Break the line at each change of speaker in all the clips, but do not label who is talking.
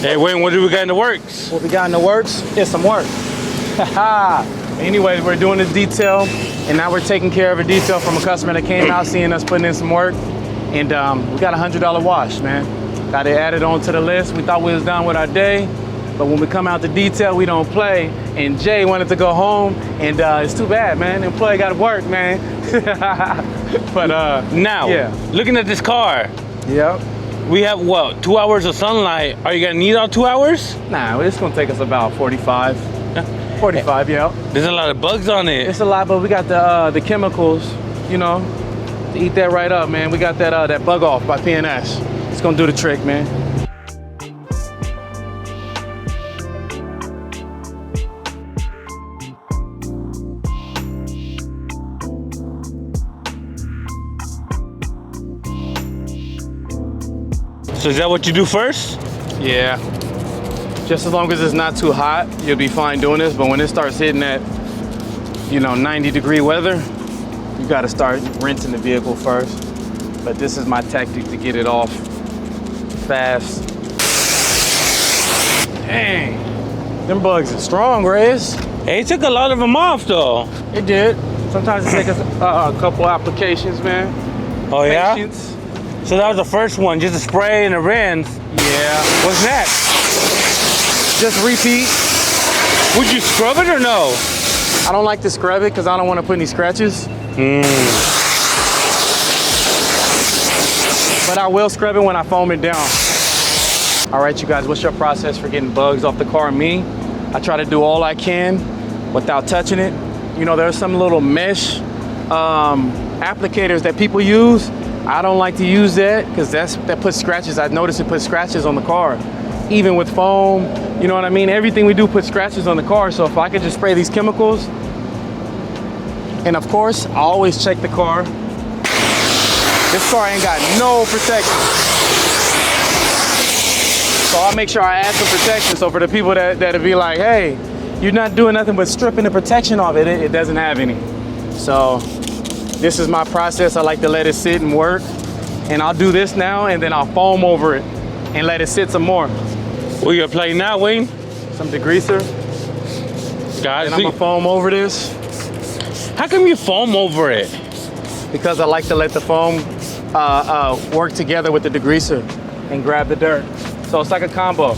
Hey Wayne, what do we got in the works?
What we got in the works is some work. Anyways, we're doing this detail, and now we're taking care of a detail from a customer that came out seeing us putting in some work, and we got a $100 wash, man. Got it added onto the list. We thought we was done with our day, but when we come out to detail, we don't play. And Jay wanted to go home, and it's too bad, man. The employee got to work, man. But
now,
yeah.
Looking at this car,
Yep.
we have what, 2 hours of sunlight. Are you gonna need all 2 hours?
Nah, it's gonna take us about 45. 45, yeah.
There's a lot of bugs on it.
It's a lot, but we got the chemicals, you know, to eat that right up, man. We got that bug off by PNS. It's gonna do the trick, man.
So is that what you do first?
Yeah. Just as long as it's not too hot, you'll be fine doing this. But when it starts hitting that, 90-degree weather, you gotta start rinsing the vehicle first. But this is my tactic to get it off fast. Dang, them bugs are strong, Reyes.
Hey, it took a lot of them off though.
It did. Sometimes it takes us a couple applications, man.
Oh yeah?
Patience.
So that was the first one, just a spray and a rinse.
Yeah.
What's next?
Just repeat.
Would you scrub it or no?
I don't like to scrub it because I don't want to put any scratches. But I will scrub it when I foam it down. All right, you guys, what's your process for getting bugs off the car? Me, I try to do all I can without touching it. There's some little mesh applicators that people use. I don't like to use that because that puts scratches. I've noticed it puts scratches on the car. Even with foam, you know what I mean? Everything we do puts scratches on the car. So if I could just spray these chemicals, and of course, I always check the car. This car ain't got no protection. So I'll make sure I add some protection. So for the people that'll be like, hey, you're not doing nothing but stripping the protection off it, it doesn't have any. So this is my process. I like to let it sit and work. And I'll do this now, and then I'll foam over it and let it sit some more.
What you apply now, Wayne?
Some degreaser.
Guys,
and I'm gonna foam over this.
How come you foam over it?
Because I like to let the foam work together with the degreaser and grab the dirt. So it's like a combo.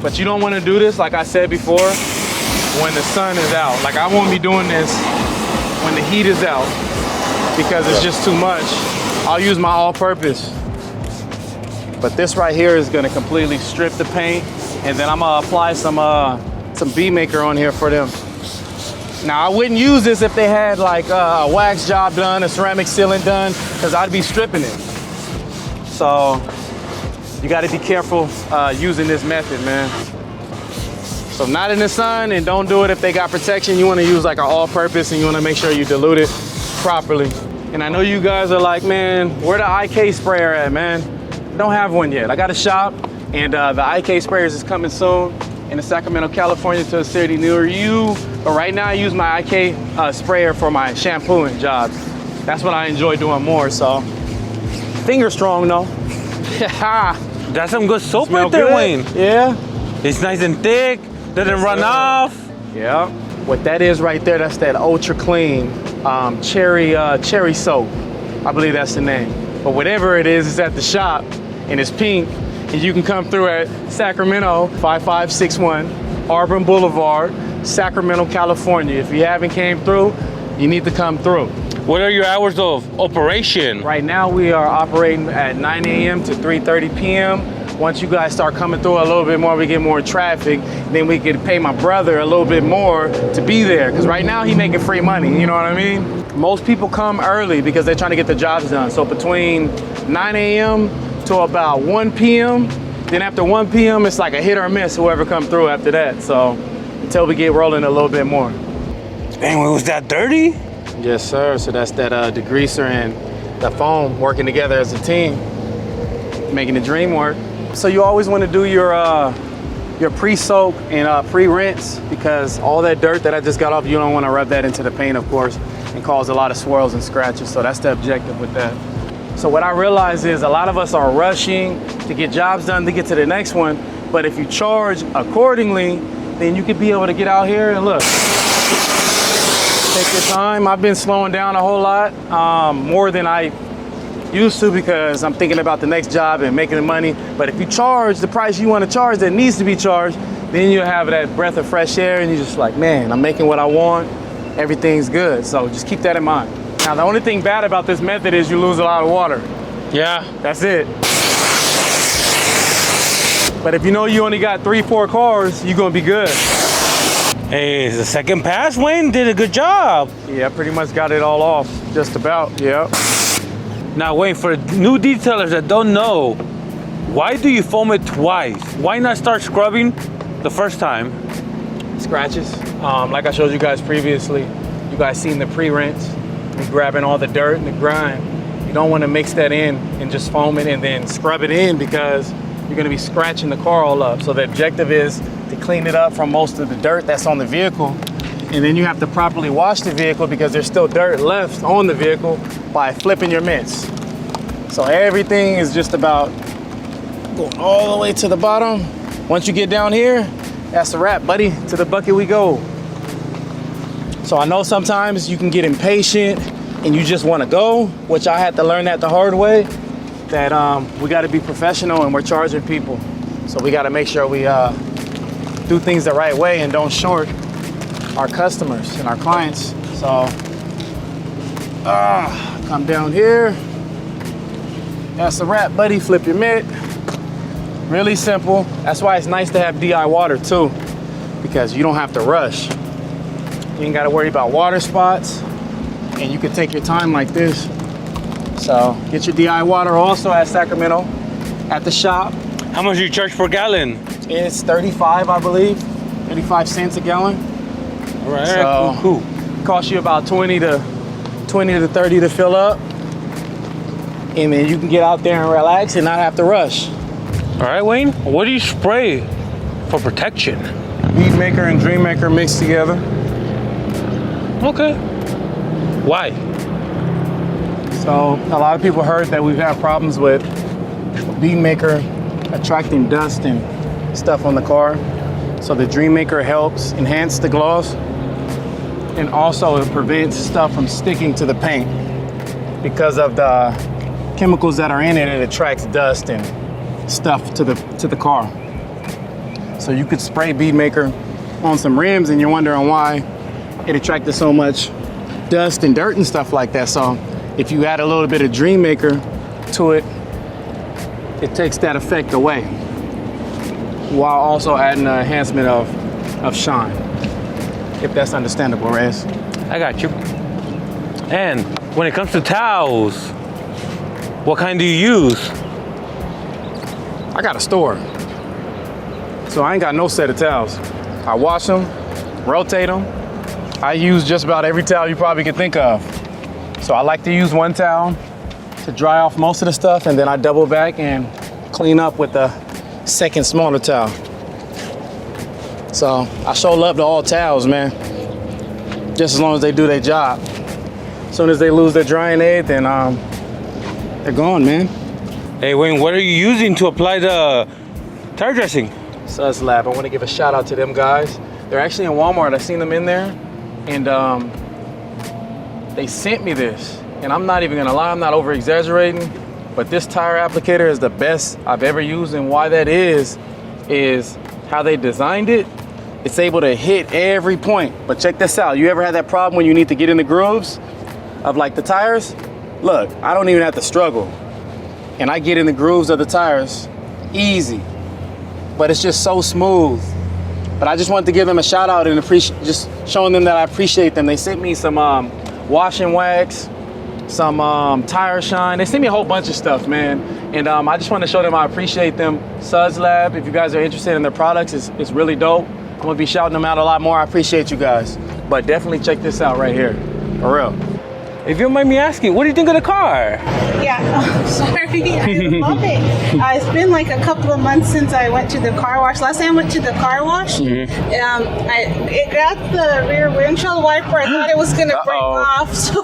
But you don't want to do this, like I said before, when the sun is out. Like I won't be doing this when the heat is out because it's just too much. I'll use my all-purpose. But this right here is gonna completely strip the paint, and then I'm gonna apply some bead maker on here for them. Now I wouldn't use this if they had like a wax job done, a ceramic sealant done, because I'd be stripping it. So you gotta be careful using this method, man. So not in the sun, and don't do it if they got protection. You wanna use like an all-purpose, and you wanna make sure you dilute it properly. And I know you guys are like, man, where the IK sprayer at, man? Don't have one yet. I got a shop, and the IK sprayers is coming soon in the Sacramento, California, to a city near you. But right now I use my IK sprayer for my shampooing jobs. That's what I enjoy doing more, so. Finger strong though.
That's some good soap
Smell
right there,
good.
Wayne.
Yeah.
It's nice and thick, doesn't run off.
Yeah. What that is right there, that's that ultra clean cherry soap. I believe that's the name. But whatever it is, it's at the shop, and it's pink. And you can come through at Sacramento, 5561 Auburn Boulevard, Sacramento, California. If you haven't came through, you need to come through.
What are your hours of operation?
Right now we are operating at 9 a.m. to 3:30 p.m. Once you guys start coming through a little bit more, we get more traffic, then we can pay my brother a little bit more to be there. Because right now he making free money, you know what I mean? Most people come early because they're trying to get the jobs done. So between 9 a.m. to about 1 p.m., then after 1 p.m., it's like a hit or miss, whoever come through after that. So until we get rolling a little bit more.
Dang, was that dirty?
Yes, sir. So that's that degreaser and the foam working together as a team, making the dream work. So you always want to do your pre-soak and pre-rinse, because all that dirt that I just got off, you don't want to rub that into the paint, of course, and cause a lot of swirls and scratches. So that's the objective with that. So what I realize is a lot of us are rushing to get jobs done to get to the next one. But if you charge accordingly, then you could be able to get out here and look. Take your time. I've been slowing down a whole lot, more than I used to, because I'm thinking about the next job and making the money. But if you charge the price you want to charge that needs to be charged, then you'll have that breath of fresh air and you're just like, man, I'm making what I want. Everything's good. So just keep that in mind. Now, the only thing bad about this method is you lose a lot of water.
Yeah.
That's it. But if you know you only got 3-4 cars, you're gonna be good.
Hey, the second pass, Wayne did a good job.
Yeah, pretty much got it all off, just about, yeah.
Now, Wayne, for new detailers that don't know, why do you foam it twice? Why not start scrubbing the first time?
Scratches. Like I showed you guys previously, you guys seen the pre-rinse, and grabbing all the dirt and the grime. You don't want to mix that in and just foam it and then scrub it in, because you're going to be scratching the car all up. So the objective is to clean it up from most of the dirt that's on the vehicle. And then you have to properly wash the vehicle, because there's still dirt left on the vehicle, by flipping your mitts. So everything is just about going all the way to the bottom. Once you get down here, that's a wrap, buddy. To the bucket we go. So I know sometimes you can get impatient and you just want to go, which I had to learn that the hard way, that we got to be professional and we're charging people. So we got to make sure we do things the right way and don't short our customers and our clients. So come down here. That's a wrap, buddy. Flip your mitt. Really simple. That's why it's nice to have DI water too, because you don't have to rush. You ain't got to worry about water spots, and you can take your time like this. So get your DI water also at Sacramento at the shop.
How much do you charge per gallon?
It's 35, I believe, 35 cents a gallon.
All right,
So
cool.
Costs you about 20 to 30 to fill up, and then you can get out there and relax and not have to rush.
All right, Wayne, what do you spray for protection?
Bead Maker and Dream Maker mixed together.
Okay. Why?
So a lot of people heard that we've had problems with Bead Maker attracting dust and stuff on the car. So the Dream Maker helps enhance the gloss, and also it prevents stuff from sticking to the paint. Because of the chemicals that are in it, it attracts dust and stuff to the car. So you could spray Bead Maker on some rims and you're wondering why it attracted so much dust and dirt and stuff like that. So if you add a little bit of Dream Maker to it, it takes that effect away, while also adding an enhancement of shine, if that's understandable, Rez.
I got you. And when it comes to towels, what kind do you use?
I got a store, so I ain't got no set of towels. I wash them, rotate them. I use just about every towel you probably could think of. So I like to use one towel to dry off most of the stuff, and then I double back and clean up with the second smaller towel. So I sure love to all towels, man, just as long as they do their job. As soon as they lose their drying aid, then they're gone, man.
Hey, Wayne, what are you using to apply the tire dressing?
Suds Lab, I want to give a shout out to them guys. They're actually in Walmart. I seen them in there, and they sent me this. And I'm not even gonna lie, I'm not over exaggerating, but this tire applicator is the best I've ever used. And why that is how they designed it. It's able to hit every point. But check this out. You ever had that problem when you need to get in the grooves of like the tires? Look, I don't even have to struggle. And I get in the grooves of the tires easy. But it's just so smooth. But I just wanted to give them a shout out and just showing them that I appreciate them. They sent me some wash and wax, some tire shine. They sent me a whole bunch of stuff, man. And I just want to show them I appreciate them. Suds Lab, if you guys are interested in their products, it's really dope. I'm gonna be shouting them out a lot more. I appreciate you guys. But definitely check this out right here, for real.
If you don't mind me asking, what do you think of the car?
Yeah, oh, sorry. I love it. It's been like a couple of months since I went to the car wash. Last time I went to the car wash, it grabbed the rear windshield wiper. I thought it was going to break off, so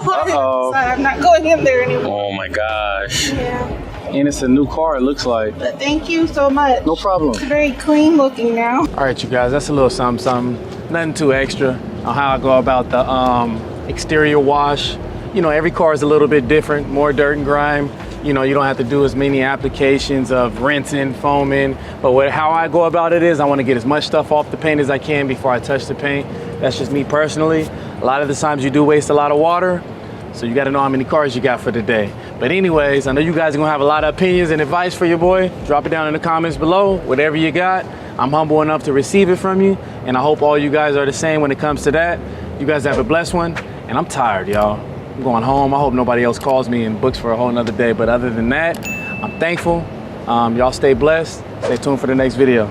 I'm not going in there anymore.
Oh my gosh.
Yeah,
And it's a new car, it looks like.
but thank you so much.
No problem.
It's very clean looking now.
All right, you guys, that's a little something. Nothing too extra on how I go about the exterior wash. You know, every car is a little bit different, more dirt and grime. You know, you don't have to do as many applications of rinsing, foaming. But how I go about it is I want to get as much stuff off the paint as I can before I touch the paint. That's just me personally. A lot of the times you do waste a lot of water. So you got to know how many cars you got for the day. But anyways, I know you guys are going to have a lot of opinions and advice for your boy. Drop it down in the comments below, whatever you got. I'm humble enough to receive it from you. And I hope all you guys are the same when it comes to that. You guys have a blessed one. And I'm tired, y'all. I'm going home. I hope nobody else calls me and books for a whole nother day. But other than that, I'm thankful. Y'all stay blessed. Stay tuned for the next video.